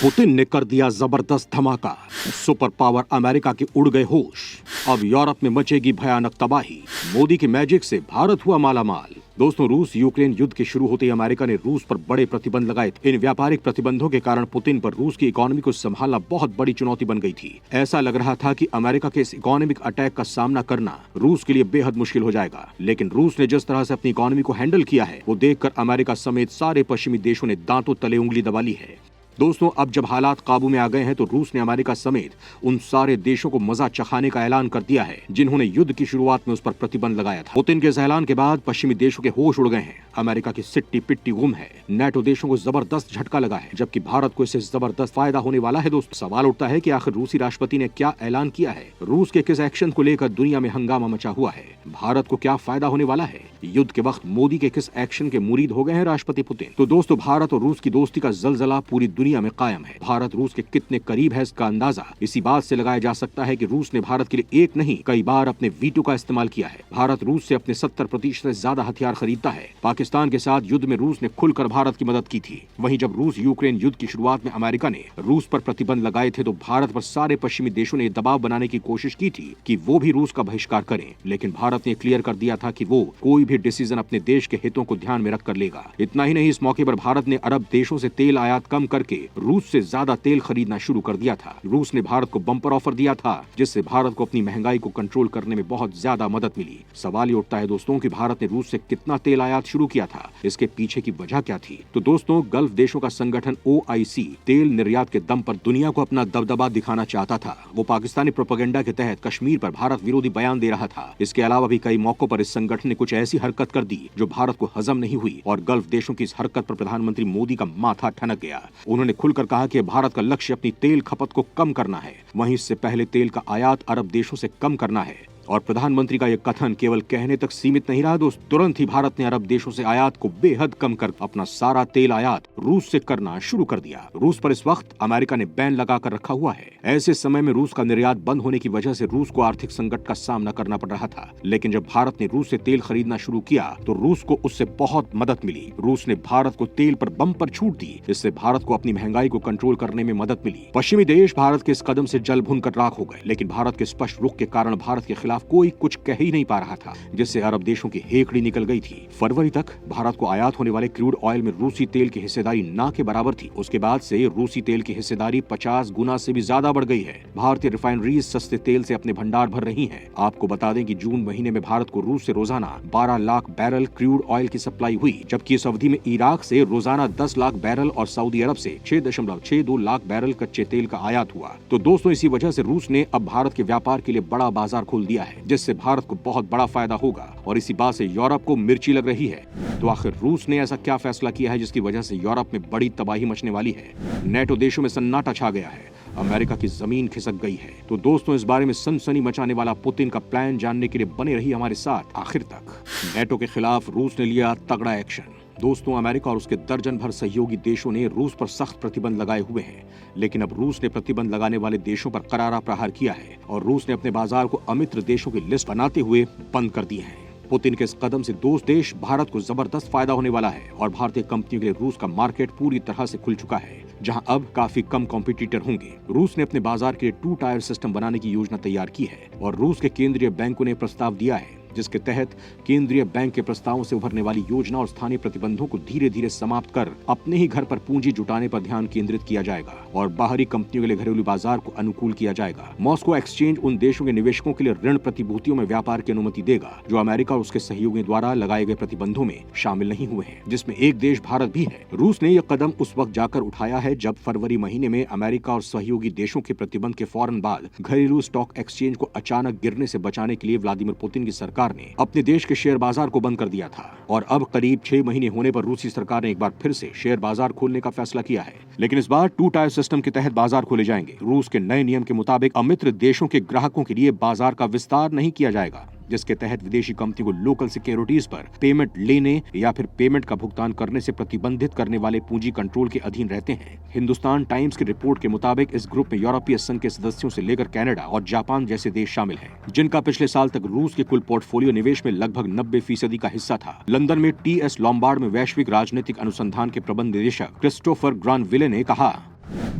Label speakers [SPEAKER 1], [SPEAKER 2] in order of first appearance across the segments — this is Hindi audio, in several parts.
[SPEAKER 1] पुतिन ने कर दिया जबरदस्त धमाका। सुपर पावर अमेरिका के उड़ गए होश। अब यूरोप में मचेगी भयानक तबाही। मोदी के मैजिक से भारत हुआ मालामाल। दोस्तों, रूस यूक्रेन युद्ध के शुरू होते ही अमेरिका ने रूस पर बड़े प्रतिबंध लगाए थे। इन व्यापारिक प्रतिबंधों के कारण पुतिन पर रूस की इकोनॉमी को संभालना बहुत बड़ी चुनौती बन गई थी। ऐसा लग रहा था कि अमेरिका के इस इकोनॉमिक अटैक का सामना करना रूस के लिए बेहद मुश्किल हो जाएगा। लेकिन रूस ने जिस तरह से अपनी इकोनॉमी को हैंडल किया है, वो देखकर अमेरिका समेत सारे पश्चिमी देशों ने दांतों तले उंगली दबा ली है। दोस्तों, अब जब हालात काबू में आ गए हैं तो रूस ने अमेरिका समेत उन सारे देशों को मजा चखाने का ऐलान कर दिया है जिन्होंने युद्ध की शुरुआत में उस पर प्रतिबंध लगाया था। पुतिन के इस ऐलान के बाद पश्चिमी देशों के होश उड़ गए हैं। अमेरिका की सिट्टी पिट्टी गुम है। नेटो देशों को जबरदस्त झटका लगा है, जबकि भारत को इससे जबरदस्त फायदा होने वाला है। दोस्तों, सवाल उठता है कि आखिर रूसी राष्ट्रपति ने क्या ऐलान किया है? रूस के किस एक्शन को लेकर दुनिया में हंगामा मचा हुआ है? भारत को क्या फायदा होने वाला है? युद्ध के वक्त मोदी के किस एक्शन के मुरीद हो गए हैं राष्ट्रपति पुतिन? तो दोस्तों, भारत और रूस की दोस्ती का जलजला पूरी दुनिया में कायम है। भारत रूस के कितने करीब है इसका अंदाजा इसी बात से लगाया जा सकता है कि रूस ने भारत के लिए एक नहीं कई बार अपने वीटो का इस्तेमाल किया है। भारत रूस से अपने 70% से ज्यादा हथियार खरीदता है। पाकिस्तान के साथ युद्ध में रूस ने खुलकर भारत की मदद की थी। वहीं जब रूस यूक्रेन युद्ध की शुरुआत में अमेरिका ने रूस पर प्रतिबंध लगाए थे तो भारत पर सारे पश्चिमी देशों ने दबाव बनाने की कोशिश की थी कि वो भी रूस का बहिष्कार करें। लेकिन भारत ने क्लियर कर दिया था कि वो कोई भी डिसीजन अपने देश के हितों को ध्यान में रखकर लेगा। इतना ही नहीं, इस मौके पर भारत ने अरब देशों से तेल आयात कम करके रूस से ज्यादा तेल खरीदना शुरू कर दिया था। रूस ने भारत को बम्पर ऑफर दिया था जिससे भारत को अपनी महंगाई को कंट्रोल करने में बहुत ज्यादा मदद मिली। सवाल ये उठता है दोस्तों कि भारत ने रूस से कितना तेल आयात शुरू किया था, इसके पीछे की वजह क्या थी? तो दोस्तों, गल्फ देशों का संगठन OIC तेल निर्यात के दम पर दुनिया को अपना दबदबा दिखाना चाहता था। वो पाकिस्तानी प्रोपेगेंडा के तहत कश्मीर पर भारत विरोधी बयान दे रहा था। इसके अलावा भी कई मौकों पर इस संगठन ने कुछ ऐसी हरकत कर दी जो भारत को हजम नहीं हुई और गल्फ देशों की इस हरकत पर प्रधानमंत्री मोदी का माथा ठनक गया। उन्होंने खुलकर कहा कि भारत का लक्ष्य अपनी तेल खपत को कम करना है। वहीं इससे पहले तेल का आयात अरब देशों से कम करना है। और प्रधानमंत्री का यह कथन केवल कहने तक सीमित नहीं रहा दोस्त। तुरंत ही भारत ने अरब देशों से आयात को बेहद कम कर अपना सारा तेल आयात रूस से करना शुरू कर दिया। रूस पर इस वक्त अमेरिका ने बैन लगाकर रखा हुआ है। ऐसे समय में रूस का निर्यात बंद होने की वजह से रूस को आर्थिक संकट का सामना करना पड़ रहा था। लेकिन जब भारत ने रूस से तेल खरीदना शुरू किया तो रूस को उससे बहुत मदद मिली। रूस ने भारत को तेल पर बम्पर छूट दी। इससे भारत को अपनी महंगाई को कंट्रोल करने में मदद मिली। पश्चिमी देश भारत के इस कदम से जल भुन कर राख हो गए। लेकिन भारत के स्पष्ट रुख के कारण भारत के खिलाफ कोई कुछ कह ही नहीं पा रहा था, जिससे अरब देशों की हेकड़ी निकल गई थी। फरवरी तक भारत को आयात होने वाले क्रूड ऑयल में रूसी तेल की हिस्सेदारी ना के बराबर थी। उसके बाद से रूसी तेल की हिस्सेदारी 50 गुना से भी ज्यादा बढ़ गई है। भारतीय रिफाइनरीज सस्ते तेल से अपने भंडार भर रही हैं। आपको बता दें कि जून महीने में भारत को रूस से रोजाना 12 लाख बैरल क्रूड ऑयल की सप्लाई हुई, जबकि इस अवधि में इराक से रोजाना 10 लाख बैरल और सऊदी अरब से 6.62 लाख बैरल कच्चे तेल का आयात हुआ। तो दोस्तों, इसी वजह से रूस ने अब भारत के व्यापार के लिए बड़ा बाजार खोल दिया है, जिससे भारत को बहुत बड़ा फायदा होगा। और इसी बात से यूरोप को मिर्ची लग रही है। तो आखिर रूस ने ऐसा क्या फैसला किया है जिसकी वजह से यूरोप में बड़ी तबाही मचने वाली है? नेटो देशों में सन्नाटा छा गया है। अमेरिका की जमीन खिसक गई है। तो दोस्तों, इस बारे में सनसनी मचाने वाला पुतिन का प्लान जानने के लिए बने रही हमारे साथ आखिर तक। नेटो के खिलाफ रूस ने लिया तगड़ा एक्शन। दोस्तों, अमेरिका और उसके दर्जन भर सहयोगी देशों ने रूस पर सख्त प्रतिबंध लगाए हुए हैं। लेकिन अब रूस ने प्रतिबंध लगाने वाले देशों पर करारा प्रहार किया है और रूस ने अपने बाजार को अमित्र देशों की लिस्ट बनाते हुए बंद कर दिए हैं। पुतिन के इस कदम से दोस्त देश भारत को जबरदस्त फायदा होने वाला है और भारतीय कंपनियों के लिए रूस का मार्केट पूरी तरह से खुल चुका है, जहां अब काफी कम कॉम्पिटिटर होंगे। रूस ने अपने बाजार के लिए 2 टायर सिस्टम बनाने की योजना तैयार की है और रूस के केंद्रीय बैंकों ने प्रस्ताव दिया है, जिसके तहत केंद्रीय बैंक के प्रस्तावों से उभरने वाली योजना और स्थानीय प्रतिबंधों को धीरे धीरे समाप्त कर अपने ही घर पर पूंजी जुटाने पर ध्यान केंद्रित किया जाएगा और बाहरी कंपनियों के लिए घरेलू बाजार को अनुकूल किया जाएगा। मॉस्को एक्सचेंज उन देशों के निवेशकों के लिए ऋण प्रतिभूतियों में व्यापार की अनुमति देगा जो अमेरिका और उसके सहयोगियों द्वारा लगाए गए प्रतिबंधों में शामिल नहीं हुए हैं, जिसमें एक देश भारत भी है। रूस ने यह कदम उस वक्त जाकर उठाया है जब फरवरी महीने में अमेरिका और सहयोगी देशों के प्रतिबंध के फौरन बाद घरेलू स्टॉक एक्सचेंज को अचानक गिरने से बचाने के लिए व्लादिमीर पुतिन की सरकार ने अपने देश के शेयर बाजार को बंद कर दिया था। और अब करीब 6 महीने होने पर रूसी सरकार ने एक बार फिर से शेयर बाजार खोलने का फैसला किया है। लेकिन इस बार 2 टायर सिस्टम के तहत बाजार खोले जाएंगे। रूस के नए नियम के मुताबिक अमित्र देशों के ग्राहकों के लिए बाजार का विस्तार नहीं किया जाएगा, जिसके तहत विदेशी कंपनी को लोकल सिक्योरिटीज पर पेमेंट लेने या फिर पेमेंट का भुगतान करने से प्रतिबंधित करने वाले पूंजी कंट्रोल के अधीन रहते हैं। हिंदुस्तान टाइम्स की रिपोर्ट के मुताबिक इस ग्रुप में यूरोपीय संघ के सदस्यों से लेकर कनाडा और जापान जैसे देश शामिल हैं, जिनका पिछले साल तक रूस के कुल पोर्टफोलियो निवेश में लगभग 90% का हिस्सा था। लंदन में TS लॉम्बार्ड में वैश्विक राजनीतिक अनुसंधान के प्रबंध निदेशक क्रिस्टोफर ग्रानविले ने कहा,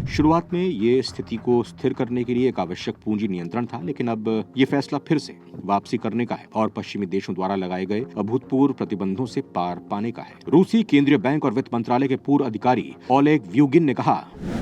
[SPEAKER 1] शुरुआत में ये स्थिति को स्थिर करने के लिए एक आवश्यक पूंजी नियंत्रण था, लेकिन अब ये फैसला फिर से वापसी करने का है और पश्चिमी देशों द्वारा लगाए गए अभूतपूर्व प्रतिबंधों से पार पाने का है। रूसी केंद्रीय बैंक और वित्त मंत्रालय के पूर्व अधिकारी ओलेग व्यूगिन ने कहा,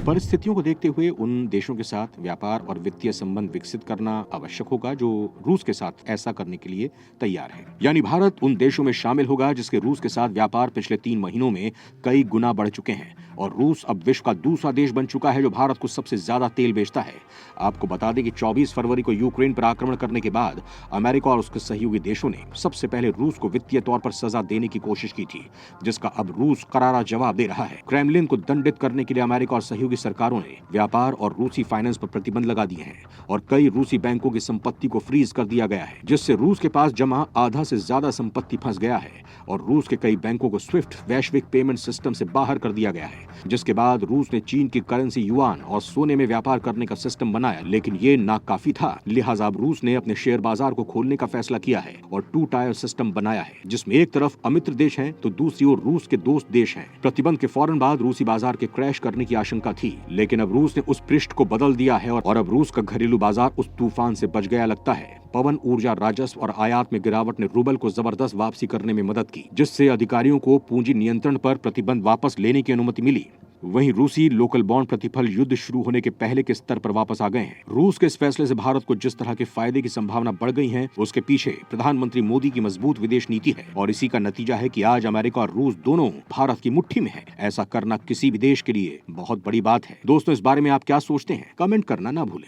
[SPEAKER 1] परिस्थितियों को देखते हुए उन देशों के साथ व्यापार और वित्तीय संबंध विकसित करना आवश्यक होगा जो रूस के साथ ऐसा करने के लिए तैयार है। यानी भारत उन देशों में शामिल होगा जिसके रूस के साथ व्यापार पिछले 3 महीनों में कई गुना बढ़ चुके हैं और रूस अब विश्व का दूसरा देश बन चुका है जो भारत को सबसे ज्यादा तेल बेचता है। आपको बता दें कि 24 फरवरी को यूक्रेन पर आक्रमण करने के बाद अमेरिका और उसके सहयोगी देशों ने सबसे पहले रूस को वित्तीय तौर पर सजा देने की कोशिश की थी, जिसका अब रूस करारा जवाब दे रहा है। क्रेमलिन को दंडित करने के लिए अमेरिका और सहयोगी सरकारों ने व्यापार और रूसी फाइनेंस पर प्रतिबंध लगा दिए हैं और कई रूसी बैंकों की संपत्ति को फ्रीज कर दिया गया है, जिससे रूस के पास जमा आधा से ज्यादा संपत्ति फंस गया है और रूस के कई बैंकों को स्विफ्ट वैश्विक पेमेंट सिस्टम से बाहर कर दिया गया है, जिसके बाद रूस ने चीन की करेंसी युआन और सोने में व्यापार करने का सिस्टम बनाया, लेकिन ये नाकाफी था। लिहाजा अब रूस ने अपने शेयर बाजार को खोलने का फैसला किया है और 2 टायर सिस्टम बनाया है, जिसमें एक तरफ अमित्र देश हैं तो दूसरी ओर रूस के दोस्त देश हैं। प्रतिबंध के फौरन बाद रूसी बाजार के क्रैश करने की आशंका थी, लेकिन अब रूस ने उस पृष्ठ को बदल दिया है और अब रूस का घरेलू बाजार उस तूफान से बच गया लगता है। पवन ऊर्जा राजस्व और आयात में गिरावट ने रूबल को जबरदस्त वापसी करने में मदद की, जिससे अधिकारियों को पूंजी नियंत्रण पर प्रतिबंध वापस लेने की अनुमति मिली। वहीं रूसी लोकल बॉन्ड प्रतिफल युद्ध शुरू होने के पहले के स्तर पर वापस आ गए हैं। रूस के इस फैसले से भारत को जिस तरह के फायदे की संभावना बढ़ गई है, उसके पीछे प्रधानमंत्री मोदी की मजबूत विदेश नीति है और इसी का नतीजा है कि आज अमेरिका और रूस दोनों भारत की मुट्ठी में है। ऐसा करना किसी भी देश के लिए बहुत बड़ी बात है। दोस्तों, इस बारे में आप क्या सोचते हैं? कमेंट करना ना भूलें।